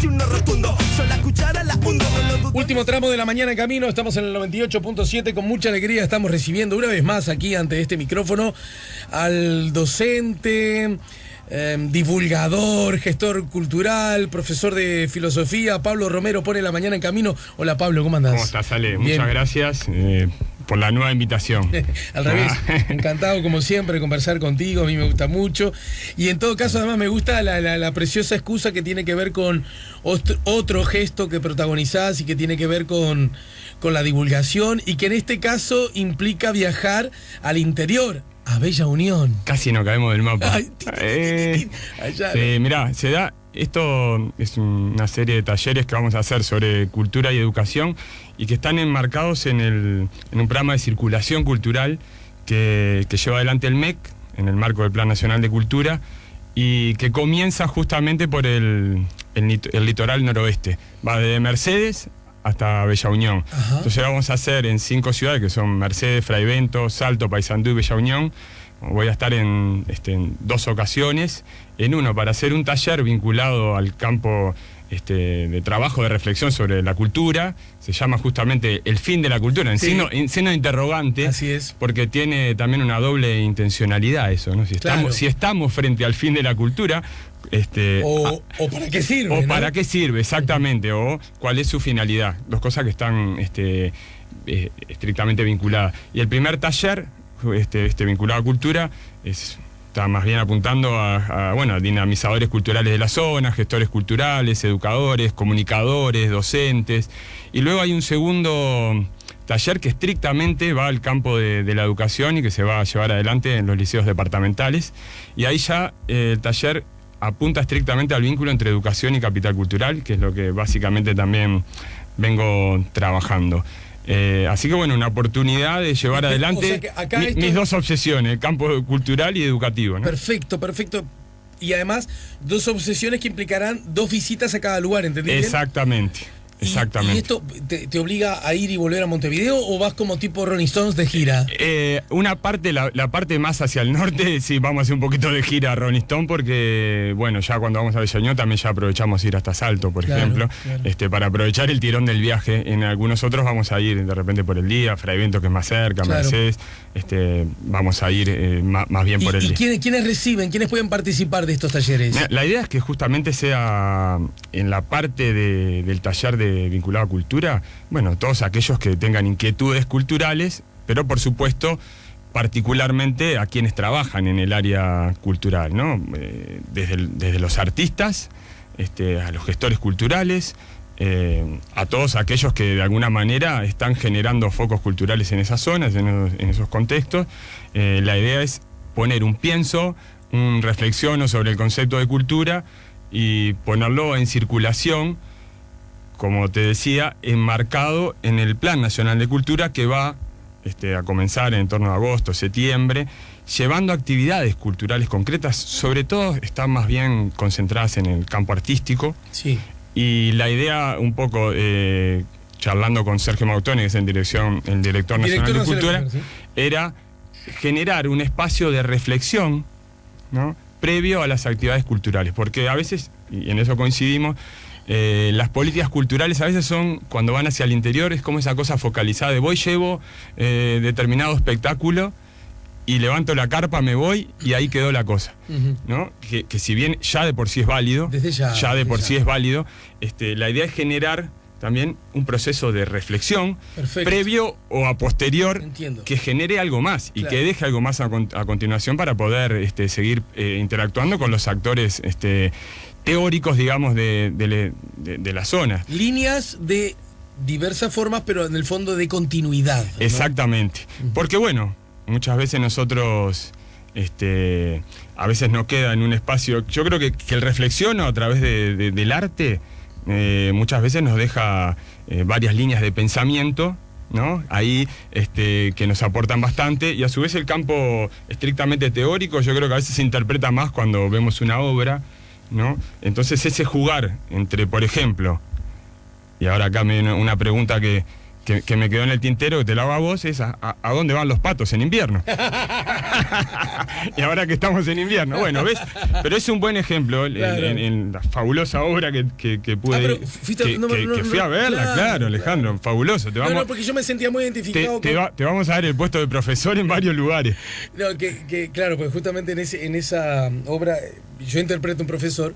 si uno rotundo. Soy la cuchara, la hundo. Último tramo de la mañana en camino, estamos en el 98.7, con mucha alegría estamos recibiendo una vez más aquí ante este micrófono al docente, divulgador, gestor cultural, profesor de filosofía, Pablo Romero. Pone la mañana en camino. Hola Pablo, ¿cómo andás? ¿Cómo estás, Ale? Bien. Muchas gracias por la nueva invitación. Al revés, encantado como siempre de conversar contigo, a mí me gusta mucho. Y en todo caso además me gusta la preciosa excusa que tiene que ver con otro gesto que protagonizás y que tiene que ver con la divulgación, y que en este caso implica viajar al interior, a Bella Unión. Casi no caemos del mapa. Ay, allá. Mirá, se da. Esto es una serie de talleres que vamos a hacer sobre cultura y educación y que están enmarcados en un programa de circulación cultural que lleva adelante el MEC en el marco del Plan Nacional de Cultura y que comienza justamente por el litoral noroeste. Va desde Mercedes hasta Bella Unión. Ajá. Entonces vamos a hacer en 5 ciudades que son Mercedes, Fraivento, Salto, Paysandú y Bella Unión. Voy a estar en 2 ocasiones, en uno para hacer un taller vinculado al campo de trabajo de reflexión sobre la cultura. Se llama justamente El fin de la cultura, en signo de interrogante. Así es. Porque tiene también una doble intencionalidad eso, ¿no? Claro. Si estamos frente al fin de la cultura, o para qué sirve, o ¿no? para qué sirve, exactamente, o cuál es su finalidad. 2 cosas que están estrictamente vinculadas. Y el primer taller, vinculado a cultura, está más bien apuntando a dinamizadores culturales de la zona, gestores culturales, educadores, comunicadores, docentes. Y luego hay un segundo taller que estrictamente va al campo de la educación y que se va a llevar adelante en los liceos departamentales. Y ahí ya el taller apunta estrictamente al vínculo entre educación y capital cultural, que es lo que básicamente también vengo trabajando. Así que bueno, una oportunidad de llevar adelante mis 2 obsesiones, el campo cultural y educativo, ¿no? Perfecto. Y además 2 obsesiones que implicarán 2 visitas a cada lugar, ¿entendí bien? Exactamente. ¿Y esto te obliga a ir y volver a Montevideo, o vas como tipo Rolling Stones de gira? Una parte, la parte más hacia el norte, sí, vamos a hacer un poquito de gira a Rolling Stone, porque, bueno, ya cuando vamos a Bella Unión también ya aprovechamos ir hasta Salto, por ejemplo, para aprovechar el tirón del viaje. En algunos otros vamos a ir de repente por el día, Fraivento, que es más cerca, claro. Mercedes, vamos a ir más bien por el día. ¿Y quiénes reciben, quiénes pueden participar de estos talleres? La idea es que justamente sea en la parte del taller vinculado a cultura, bueno, todos aquellos que tengan inquietudes culturales, pero por supuesto particularmente a quienes trabajan en el área cultural, ¿no? Desde los artistas, a los gestores culturales, a todos aquellos que de alguna manera están generando focos culturales en esas zonas, en esos contextos. La idea es poner un pienso, un reflexiono sobre el concepto de cultura y ponerlo en circulación, como te decía, enmarcado en el Plan Nacional de Cultura, que va a comenzar en torno a agosto, septiembre, llevando actividades culturales concretas. Sobre todo están más bien concentradas en el campo artístico. Sí. Y la idea, un poco charlando con Sergio Mautone, que es el director nacional de cultura, ¿sí? Era generar un espacio de reflexión, ¿no?, previo a las actividades culturales, porque a veces, y en eso coincidimos, las políticas culturales a veces son, cuando van hacia el interior, es como esa cosa focalizada de llevo determinado espectáculo y levanto la carpa, me voy y ahí quedó la cosa, ¿no? Que si bien ya de por sí es válido, sí es válido, la idea es generar también un proceso de reflexión. Perfecto. Previo o a posterior. Entiendo. Que genere algo más, claro, y que deje algo más a continuación para poder seguir interactuando con los actores teóricos, digamos, de la zona. Líneas de diversas formas, pero en el fondo de continuidad, ¿no? Exactamente. Porque bueno, muchas veces nosotros a veces no queda en un espacio. Yo creo que el reflexiono a través del arte muchas veces nos deja varias líneas de pensamiento, ¿no? Ahí que nos aportan bastante, y a su vez el campo estrictamente teórico yo creo que a veces se interpreta más cuando vemos una obra, ¿no? Entonces ese jugar entre, por ejemplo, y ahora acá me viene una pregunta que que me quedó en el tintero, que te lo hago a vos, es ¿a dónde van los patos en invierno? Y ahora que estamos en invierno, bueno, ¿ves? Pero es un buen ejemplo Claro. en la fabulosa obra que pude pero fuiste- que fui a verla, claro, Alejandro, fabuloso. No, porque yo me sentía muy identificado te vamos a dar el puesto de profesor en varios lugares. No, claro, pues justamente en esa obra yo interpreto un profesor,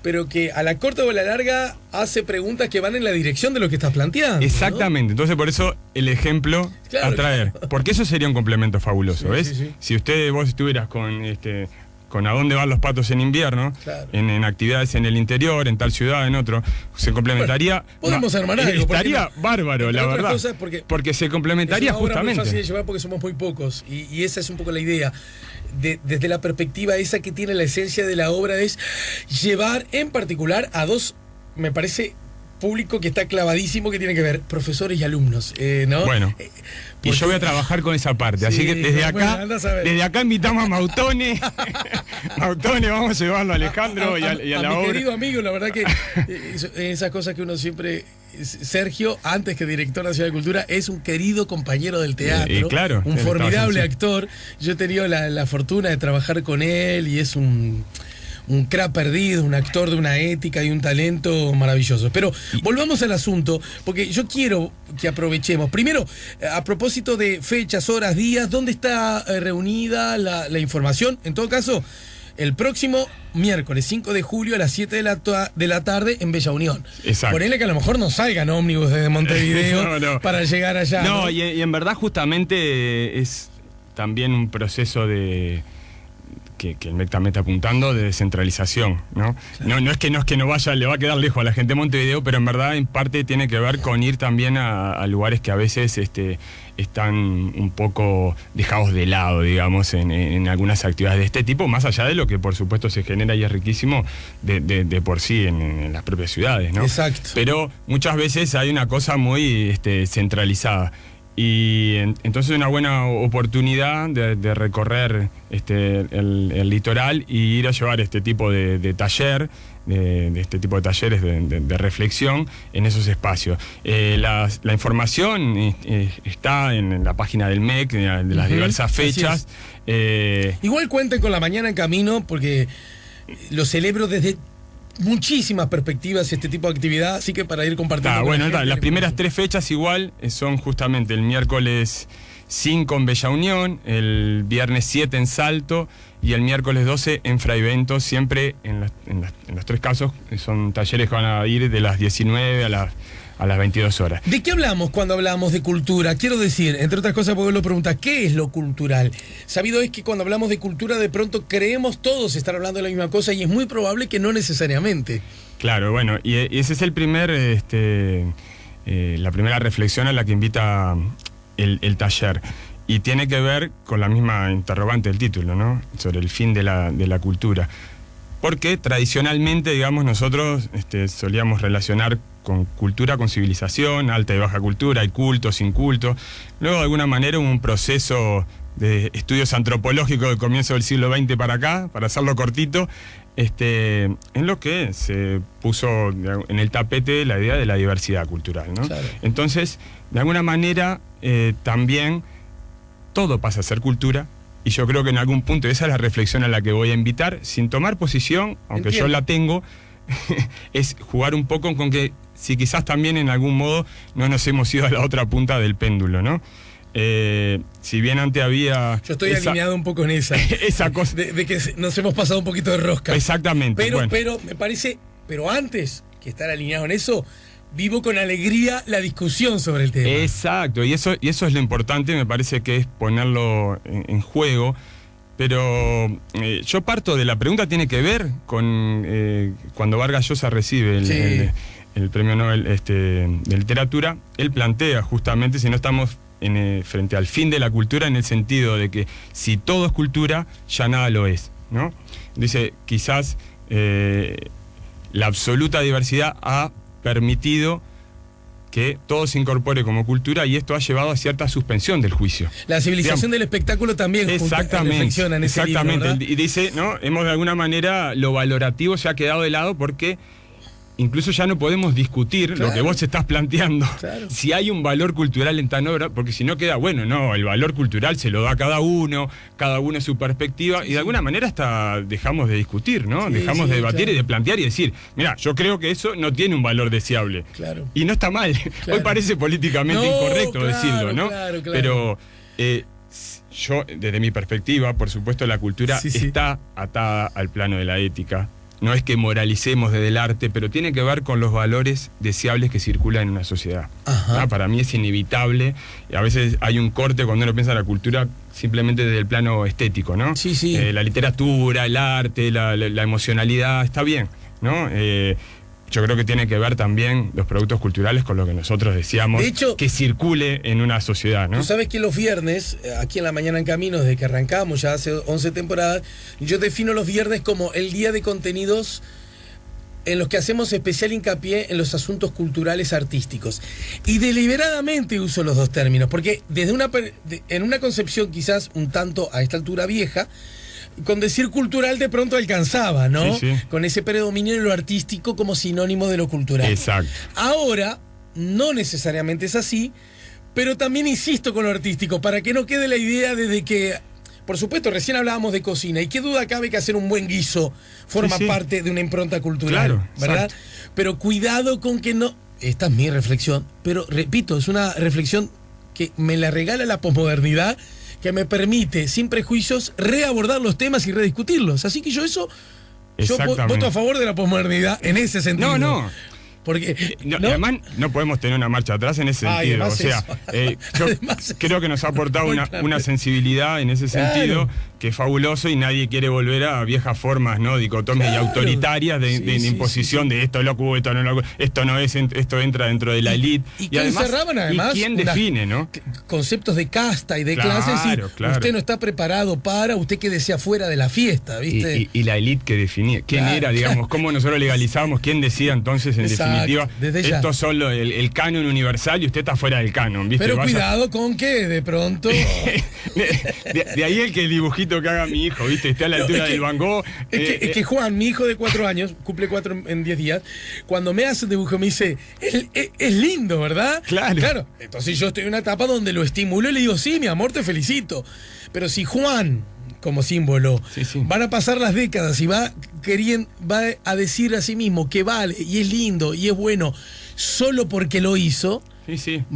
pero que a la corta o a la larga hace preguntas que van en la dirección de lo que estás planteando. Exactamente, entonces por eso el ejemplo Claro, a traer, claro. porque eso sería un complemento fabuloso, Sí, ¿ves? sí, sí. Si vos estuvieras con a dónde van los patos en invierno, Claro. en actividades en el interior, en tal ciudad, en otro, se complementaría. Bueno, podemos armar algo, Estaría porque bárbaro, entre la otras verdad. cosas, porque se complementaría es una obra justamente. muy fácil de llevar porque somos muy pocos y esa es un poco la idea. Desde la perspectiva esa que tiene la esencia de la obra es llevar en particular a dos, me parece, público que está clavadísimo, que tiene que ver profesores y alumnos, ¿no? Bueno, y porque- yo voy a trabajar con esa parte, así Sí, que desde bueno, acá, andás a ver. desde acá invitamos a Mautone. Mautone, vamos a llevarlo a Alejandro y a la mi obra. querido amigo, la verdad que esas cosas que uno siempre... Sergio, antes que director nacional de cultura, es un querido compañero del teatro, claro, un él formidable estaba en actor. Yo he tenido la fortuna de trabajar con él y es un crack perdido, un actor de una ética y un talento maravilloso. Pero volvamos al asunto, porque yo quiero que aprovechemos. Primero, a propósito de fechas, horas, días, ¿dónde está reunida la información? En todo caso, el próximo miércoles 5 de julio a las 7 de la tarde en Bella Unión. Exacto. Ponele que a lo mejor no salgan ómnibus desde Montevideo No. para llegar allá. No, y en verdad justamente es también un proceso de que el MEC también está apuntando de descentralización, ¿no? Claro. No es que no vaya, le va a quedar lejos a la gente de Montevideo, pero en verdad en parte tiene que ver con ir también a lugares que a veces están un poco dejados de lado, digamos, en algunas actividades de este tipo, más allá de lo que por supuesto se genera y es riquísimo de por sí en las propias ciudades, ¿no? Exacto. Pero muchas veces hay una cosa muy centralizada. Y entonces una buena oportunidad de recorrer el litoral y ir a llevar este tipo de taller, de este tipo de talleres de reflexión en esos espacios. La información está en la página del MEC, de las diversas fechas. Igual cuenten con la mañana en camino porque lo celebro desde muchísimas perspectivas este tipo de actividad, así que para ir compartiendo. Bueno, las primeras 3 fechas igual son justamente el miércoles 5 en Bella Unión, el viernes 7 en Salto y el miércoles 12 en Fraivento, siempre en los 3 casos son talleres que van a ir de las 19 a las 22 horas. ¿De qué hablamos cuando hablamos de cultura? Quiero decir, entre otras cosas, porque lo pregunta, ¿qué es lo cultural? Sabido es que cuando hablamos de cultura, de pronto creemos todos estar hablando de la misma cosa y es muy probable que no necesariamente. Claro, bueno, y ese es el la primera reflexión a la que invita el taller. Y tiene que ver con la misma interrogante del título, ¿no? Sobre el fin de la cultura. Porque tradicionalmente, digamos, nosotros solíamos relacionar con cultura, con civilización, alta y baja cultura, hay culto, sin culto. Luego, de alguna manera, hubo un proceso de estudios antropológicos del comienzo del siglo XX para acá, para hacerlo cortito, en lo que se puso en el tapete la idea de la diversidad cultural, ¿no? Claro. Entonces, de alguna manera, también todo pasa a ser cultura. Y yo creo que en algún punto, esa es la reflexión a la que voy a invitar, sin tomar posición, aunque Entiendo. yo la tengo, es jugar un poco con que si quizás también en algún modo no nos hemos ido a la otra punta del péndulo, ¿no? Si bien antes había... Yo estoy alineado un poco en esa. Esa cosa. De que nos hemos pasado un poquito de rosca. Exactamente. Pero me parece, pero antes que estar alineado en eso, vivo con alegría la discusión sobre el tema. Exacto, y eso es lo importante, me parece que es ponerlo en juego. Pero yo parto de la pregunta, tiene que ver con cuando Vargas Llosa recibe el premio Nobel de literatura, él plantea justamente si no estamos frente al fin de la cultura, en el sentido de que si todo es cultura, ya nada lo es, ¿no? Dice, quizás la absoluta diversidad ha permitido que todo se incorpore como cultura y esto ha llevado a cierta suspensión del juicio. La civilización del espectáculo también reflexiona en ese libro, ¿verdad? Y dice, ¿no? Hemos de alguna manera, lo valorativo se ha quedado de lado porque incluso ya no podemos discutir lo que vos estás planteando, si hay un valor cultural en tal obra, porque si no queda, bueno, no, el valor cultural se lo da cada uno su perspectiva, y de alguna manera hasta dejamos de discutir, ¿no? Dejamos de debatir y de plantear y decir, mira, yo creo que eso no tiene un valor deseable. Y no está mal. Hoy parece políticamente incorrecto decirlo, ¿no? Pero yo, desde mi perspectiva, por supuesto, la cultura está atada al plano de la ética. No es que moralicemos desde el arte, pero tiene que ver con los valores deseables que circulan en una sociedad. Para mí es inevitable. A veces hay un corte cuando uno piensa en la cultura simplemente desde el plano estético, ¿no? La literatura, el arte, la emocionalidad, está bien, ¿no? Yo creo que tiene que ver también los productos culturales con lo que nosotros deseamos, de hecho, que circule en una sociedad, ¿no? Tú sabes que los viernes, aquí en La Mañana en Camino, desde que arrancamos ya hace 11 temporadas, yo defino los viernes como el día de contenidos en los que hacemos especial hincapié en los asuntos culturales artísticos. Y deliberadamente uso los dos términos, porque desde en una concepción quizás un tanto a esta altura vieja, con decir cultural de pronto alcanzaba, ¿no? Con ese predominio de lo artístico como sinónimo de lo cultural. Exacto. Ahora, no necesariamente es así, pero también insisto con lo artístico, para que no quede la idea de que, por supuesto, recién hablábamos de cocina, y qué duda cabe que hacer un buen guiso forma parte de una impronta cultural, ¿verdad? Exacto. Pero cuidado con que no... Esta es mi reflexión, pero repito, es una reflexión que me la regala la posmodernidad, que me permite, sin prejuicios, reabordar los temas y rediscutirlos. Así que yo voto a favor de la posmodernidad en ese sentido. No. Porque además no podemos tener una marcha atrás en ese sentido. O sea, yo creo que nos ha aportado una sensibilidad en ese sentido que es fabuloso, y nadie quiere volver a viejas formas, ¿no? Dicotómicas y autoritarias de imposición de esto es loco, esto no es loco, esto no es, esto entra dentro de la élite. Y además, ¿y quién define, no? Conceptos de casta y de clases. Usted no está preparado usted quédese afuera de la fiesta, ¿viste? Y la élite que definía, ¿quién era, digamos? ¿Cómo nosotros legalizábamos? ¿Quién decía entonces, en definitiva, esto es solo el canon universal y usted está fuera del canon, ¿viste? Pero cuidado con que de pronto... de ahí el que el dibujito que haga mi hijo, ¿viste? Está a la altura del Van Gogh. Es que Juan, mi hijo de 4 años, cumple 4 en 10 días, cuando me hace un dibujo me dice, es lindo, ¿verdad? Claro. Entonces yo estoy en una etapa donde lo estimulo y le digo, sí, mi amor, te felicito. Pero si Juan, como símbolo, van a pasar las décadas y va a decir a sí mismo que vale y es lindo y es bueno solo porque lo hizo,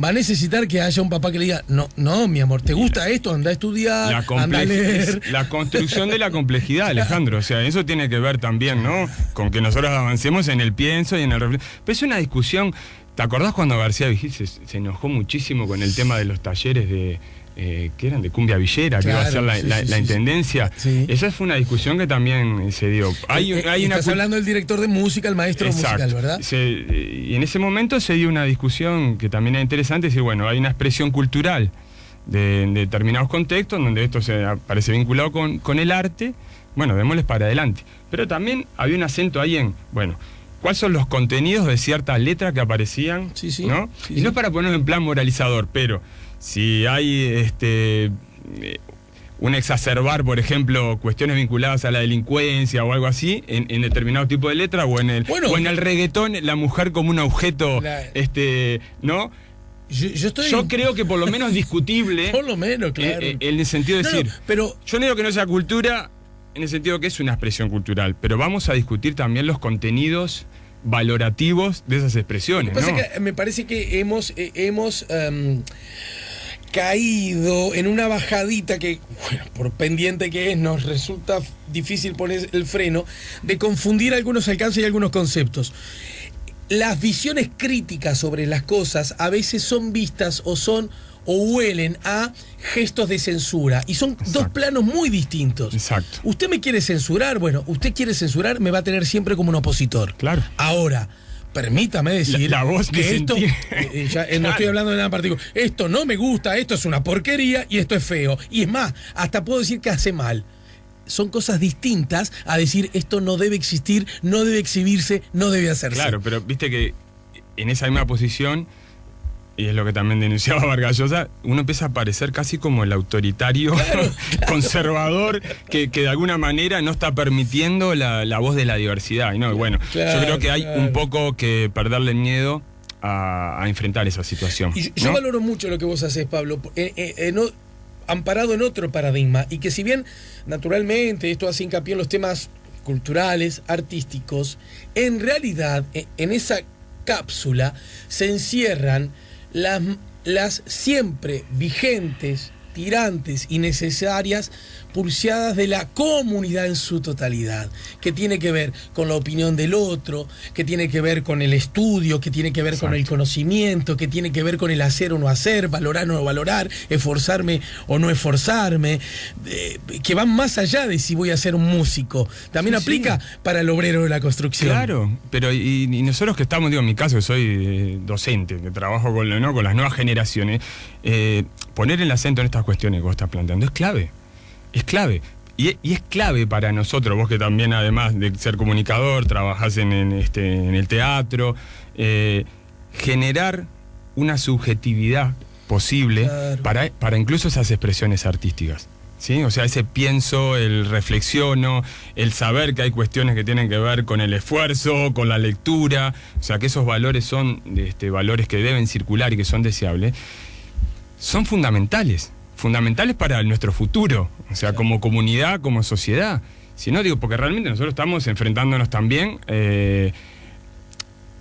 va a necesitar que haya un papá que le diga, no, mi amor, ¿te gusta esto? Anda a estudiar, anda a leer. La construcción de la complejidad, Alejandro. O sea, eso tiene que ver también, ¿no? Con que nosotros avancemos en el pienso y en el reflejo. Pero es una discusión. ¿Te acordás cuando García Vigil se enojó muchísimo con el tema de los talleres que eran de cumbia villera, que iba a ser la intendencia? Esa fue una discusión que también se dio. Estás hablando del director de música, el maestro musical, ¿verdad? Y en ese momento se dio una discusión que también era interesante, es decir, bueno, hay una expresión cultural de determinados contextos donde esto se parece vinculado con el arte, bueno, démosles para adelante. Pero también había un acento ahí en, bueno, ¿cuáles son los contenidos de ciertas letras que aparecían? ¿No? Y no es para ponerlo en plan moralizador, pero si hay un exacerbar, por ejemplo, cuestiones vinculadas a la delincuencia o algo así, en determinado tipo de letra, o en el reggaetón, la mujer como un objeto, ¿no? Yo creo que por lo menos discutible. Por lo menos, claro. En el sentido de decir, pero yo no digo que no sea cultura, en el sentido que es una expresión cultural, pero vamos a discutir también los contenidos valorativos de esas expresiones, ¿no? Me parece que hemos caído en una bajadita que, bueno, por pendiente que es, nos resulta difícil poner el freno, de confundir algunos alcances y algunos conceptos. Las visiones críticas sobre las cosas a veces son vistas o huelen a gestos de censura, y son dos planos muy distintos. Exacto. Usted me quiere censurar, bueno, usted quiere censurar, me va a tener siempre como un opositor. Claro. Ahora, permítame decir la voz que esto, no estoy hablando de nada particular, esto no me gusta, esto es una porquería y esto es feo. Y es más, hasta puedo decir que hace mal. Son cosas distintas a decir esto no debe existir, no debe exhibirse, no debe hacerse. Claro, pero viste que en esa misma posición y es lo que también denunciaba Vargas Llosa, uno empieza a parecer casi como el autoritario, conservador, que de alguna manera no está permitiendo la voz de la diversidad. ¿No? Bueno, yo creo que hay un poco que perderle el miedo a enfrentar esa situación. Y yo valoro mucho lo que vos hacés, Pablo, amparado en otro paradigma, y que si bien naturalmente esto hace hincapié en los temas culturales, artísticos, en realidad en esa cápsula se encierran las siempre vigentes, tirantes y necesarias pulseadas de la comunidad en su totalidad, que tiene que ver con la opinión del otro, que tiene que ver con el estudio, que tiene que ver con el conocimiento, que tiene que ver con el hacer o no hacer, valorar o no valorar, esforzarme o no esforzarme, que van más allá de si voy a ser un músico. También aplica para el obrero de la construcción. Claro, pero y nosotros que estamos, digo, en mi caso, que soy docente, que trabajo con las nuevas generaciones, poner el acento en estas cuestiones que vos estás planteando es clave. Es clave. Y es clave para nosotros, vos que también, además de ser comunicador, trabajás en el teatro, generar una subjetividad posible, claro, para incluso esas expresiones artísticas. ¿Sí? O sea, ese pienso, el reflexiono, el saber que hay cuestiones que tienen que ver con el esfuerzo, con la lectura, o sea, que esos valores son valores que deben circular y que son deseables, son fundamentales para nuestro futuro, o sea, como comunidad, como sociedad. Si no, digo, porque realmente nosotros estamos enfrentándonos también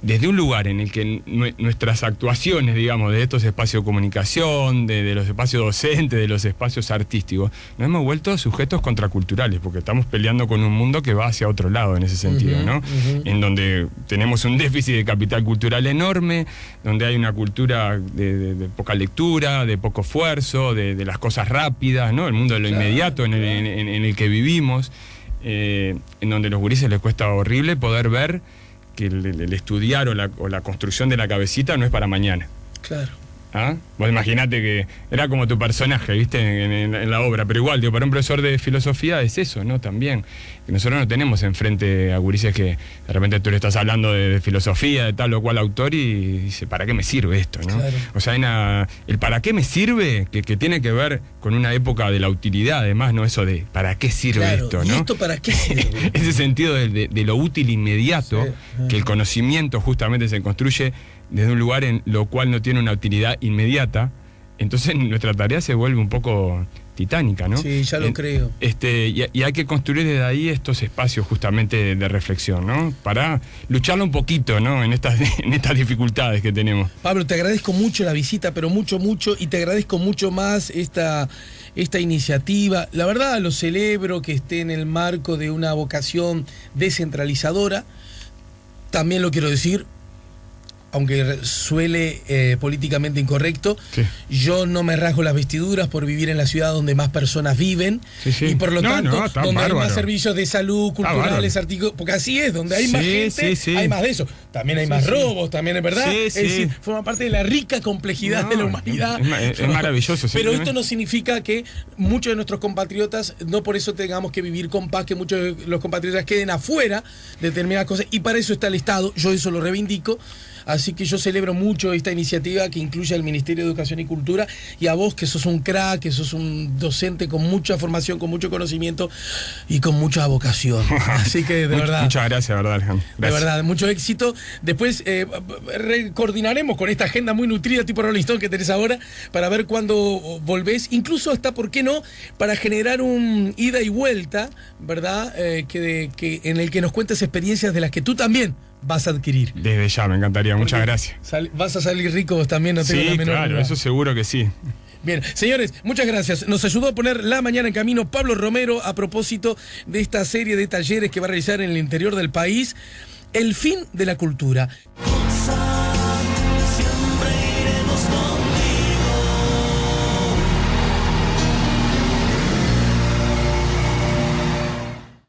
desde un lugar en el que nuestras actuaciones, digamos, de estos espacios de comunicación, de los espacios docentes, de los espacios artísticos, nos hemos vuelto sujetos contraculturales, porque estamos peleando con un mundo que va hacia otro lado en ese sentido, ¿no? En donde tenemos un déficit de capital cultural enorme, donde hay una cultura de poca lectura, de poco esfuerzo, de las cosas rápidas, ¿no? El mundo de lo inmediato en el que vivimos, en donde a los gurises les cuesta horrible poder ver que el estudiar o la construcción de la cabecita no es para mañana. Claro. ¿Ah? Vos imaginate que era como tu personaje, ¿viste? En la obra, pero igual, digo, para un profesor de filosofía es eso, ¿no? También. Que nosotros no tenemos enfrente a gurises que de repente tú le estás hablando de filosofía, de tal o cual autor, y dice, ¿para qué me sirve esto, no? Claro. O sea, el ¿para qué me sirve? Que tiene que ver con una época de la utilidad, además, ¿no? Eso de ¿para qué sirve esto, no? ¿Y esto para qué sirve? Ese sentido de lo útil inmediato, que el conocimiento justamente se construye desde un lugar en lo cual no tiene una utilidad inmediata, entonces nuestra tarea se vuelve un poco titánica, ¿no? Sí, ya lo creo. Y hay que construir desde ahí estos espacios justamente de reflexión, ¿no? Para lucharlo un poquito, ¿no? En estas dificultades que tenemos. Pablo, te agradezco mucho la visita, pero mucho, y te agradezco mucho más esta iniciativa. La verdad, lo celebro que esté en el marco de una vocación descentralizadora. También lo quiero decir, aunque suele políticamente incorrecto, sí, yo no me rasgo las vestiduras por vivir en la ciudad donde más personas viven, y por lo tanto, donde bárbaro, hay más servicios de salud, culturales, artísticos, porque así es, donde hay más gente, hay más de eso. También hay más robos, también es verdad. Es decir, forma parte de la rica complejidad de la humanidad. Es maravilloso. Pero esto no significa que muchos de nuestros compatriotas, no por eso tengamos que vivir con paz, que muchos de los compatriotas queden afuera de determinadas cosas, y para eso está el Estado, yo eso lo reivindico. Así que yo celebro mucho esta iniciativa que incluye al Ministerio de Educación y Cultura, y a vos, que sos un crack, que sos un docente con mucha formación, con mucho conocimiento y con mucha vocación. Así que de verdad. Muchas gracias, ¿verdad, Alejandro? Gracias. De verdad, mucho éxito. Después coordinaremos con esta agenda muy nutrida tipo Rolling Stone que tenés ahora, para ver cuándo volvés, incluso hasta, ¿por qué no?, para generar un ida y vuelta, ¿verdad? Que en el que nos cuentes experiencias de las que tú también vas a adquirir. Desde ya, me encantaría. Muchas gracias. Vas a salir rico vos también, no tengo la menor duda. Claro, eso seguro que sí. Bien, señores, muchas gracias. Nos ayudó a poner la mañana en camino Pablo Romero a propósito de esta serie de talleres que va a realizar en el interior del país, El fin de la cultura.